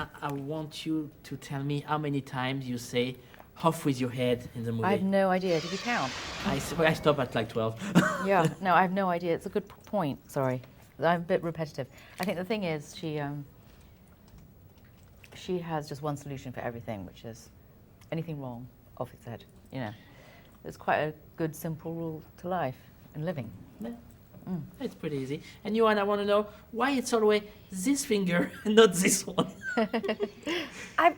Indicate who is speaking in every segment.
Speaker 1: Joanna, I want you to tell me how many times you say off with your head in the movie.
Speaker 2: I have no idea. Did you count?
Speaker 1: I stop at like 12.
Speaker 2: Yeah, no, I have no idea. It's a good point. Sorry, I'm a bit repetitive. I think the thing is, she has just one solution for everything, which is anything wrong, off its head. You know, it's quite a good, simple rule to life and living.
Speaker 1: Yeah. It's pretty easy. And Johan, I want to know why it's always this finger and not this one.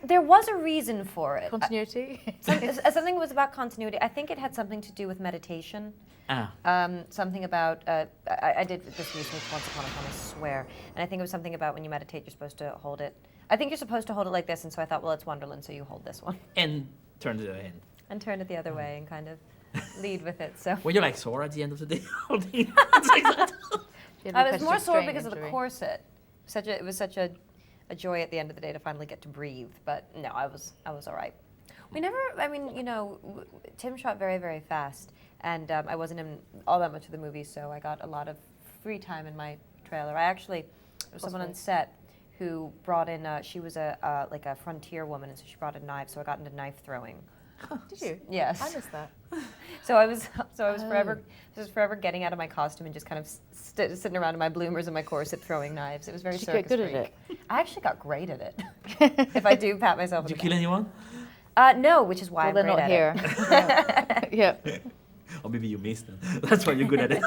Speaker 3: There was a reason for it.
Speaker 2: Continuity?
Speaker 3: Something was about continuity. I think it had something to do with meditation. Something about, I did this research once upon a time, I swear. And I think it was something about when you meditate, you're supposed to hold it. I think you're supposed to hold it like this, and so I thought, well, it's Wonderland, so you hold this one.
Speaker 1: And turn it in.
Speaker 3: And turn it the other way and kind of lead with it. So.
Speaker 1: Were you like sore at the end of the day holding it like that?
Speaker 3: I was more sore because of the corset. It was such a joy at the end of the day to finally get to breathe. But no, I was all right. Tim shot very, very fast, and I wasn't in all that much of the movie, so I got a lot of free time in my trailer. There was someone on set who brought in, she was like a frontier woman, and so she brought a knife, so I got into knife throwing.
Speaker 2: Did you?
Speaker 3: Yes.
Speaker 2: I missed that.
Speaker 3: So I was forever getting out of my costume and just kind of sitting around in my bloomers and my corset throwing knives. It was very circus
Speaker 2: Did you get good
Speaker 3: freak.
Speaker 2: at it?
Speaker 3: I actually got great at it. If I do pat myself.
Speaker 1: Did you kill anyone?
Speaker 3: No, which is why I'm
Speaker 2: they're
Speaker 3: great
Speaker 2: not
Speaker 3: at
Speaker 2: here.
Speaker 3: it.
Speaker 2: Yeah.
Speaker 1: Or maybe you missed them. That's why you're good at it.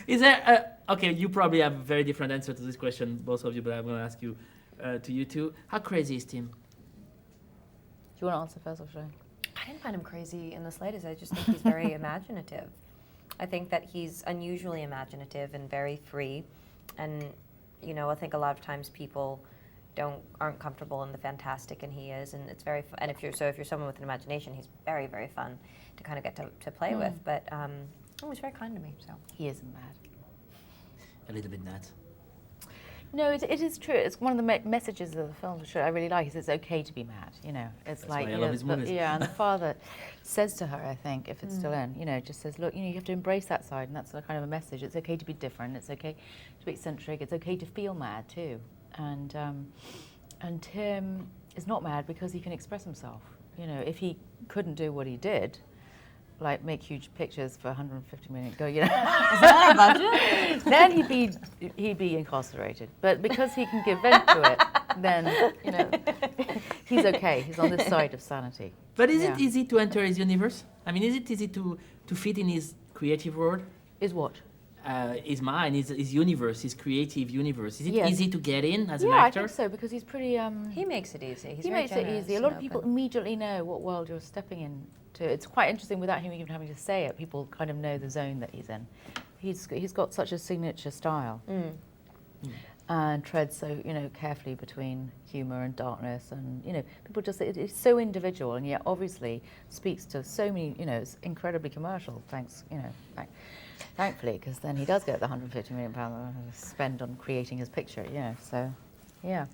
Speaker 1: Is there, okay, you probably have a very different answer to this question, both of you, but I'm going to ask you, to you two. How crazy is Tim?
Speaker 2: Do you want to answer first or should I?
Speaker 3: I didn't find him crazy in the slightest. I just think he's very imaginative. I think that he's unusually imaginative and very free. And, I think a lot of times people aren't comfortable in the fantastic, and he is. And it's very fun. And if you're someone with an imagination, he's very, very fun to kind of get to play with. But he was very kind to me. So
Speaker 2: He is mad.
Speaker 1: A little bit nuts.
Speaker 2: No, it is true. It's one of the messages of the film, which I really like, is it's okay to be mad, It's
Speaker 1: That's
Speaker 2: like,
Speaker 1: why I love his movies.
Speaker 2: Yeah, and the father says to her, I think, if it's still in, just says, look, you have to embrace that side, and that's kind of a message. It's okay to be different. It's okay to be eccentric. It's okay to feel mad, too. And Tim is not mad because he can express himself. If he couldn't do what he did, like make huge pictures for 150 million, is that our budget? Then he'd be incarcerated. But because he can give vent to it, then he's okay. He's on this side of sanity.
Speaker 1: But is it easy to enter his universe? I mean, is it easy to fit in his creative world?
Speaker 2: Is what?
Speaker 1: His mind, his universe, his creative universe. Is it
Speaker 2: Yes.
Speaker 1: easy to get in as an
Speaker 2: Yeah,
Speaker 1: actor?
Speaker 2: I think so, because he's pretty...
Speaker 3: he makes it easy.
Speaker 2: he makes it easy. A lot of people immediately know what world you're stepping into. It's quite interesting without him even having to say it. People kind of know the zone that he's in. He's got such a signature style. And treads so carefully between humour and darkness, and people just it's so individual, and yet obviously speaks to so many. It's incredibly commercial. Thankfully, because then he does get the £150 million spend on creating his picture. So yeah.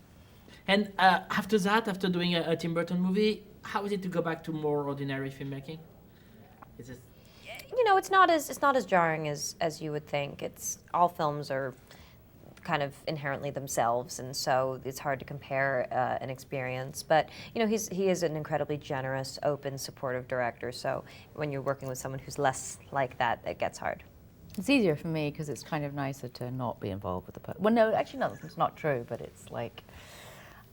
Speaker 1: And after doing a Tim Burton movie, how is it to go back to more ordinary filmmaking? Is it?
Speaker 3: It's not as jarring as you would think. All films are kind of inherently themselves, and so it's hard to compare an experience. But he is an incredibly generous, open, supportive director. So when you're working with someone who's less like that, it gets hard.
Speaker 2: It's easier for me because it's kind of nicer to not be involved with the person. Well, no, actually, no, it's not true. But it's like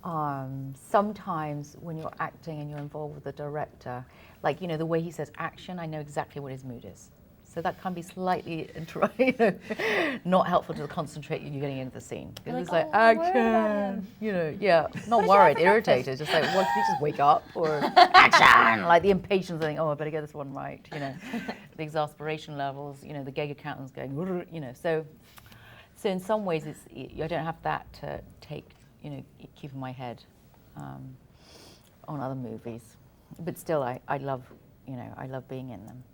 Speaker 2: sometimes when you're acting and you're involved with the director, like the way he says action, I know exactly what his mood is. So that can be slightly, not helpful to concentrate when you're getting into the scene. It's like, action, not worried, irritated, just like, well, can you just wake up? Or action, like the impatience, I think, I better get this one right, The exasperation levels, the gag accountant's going, So in some ways, I don't have that to take, keep in my head on other movies. But still, I love, I love being in them.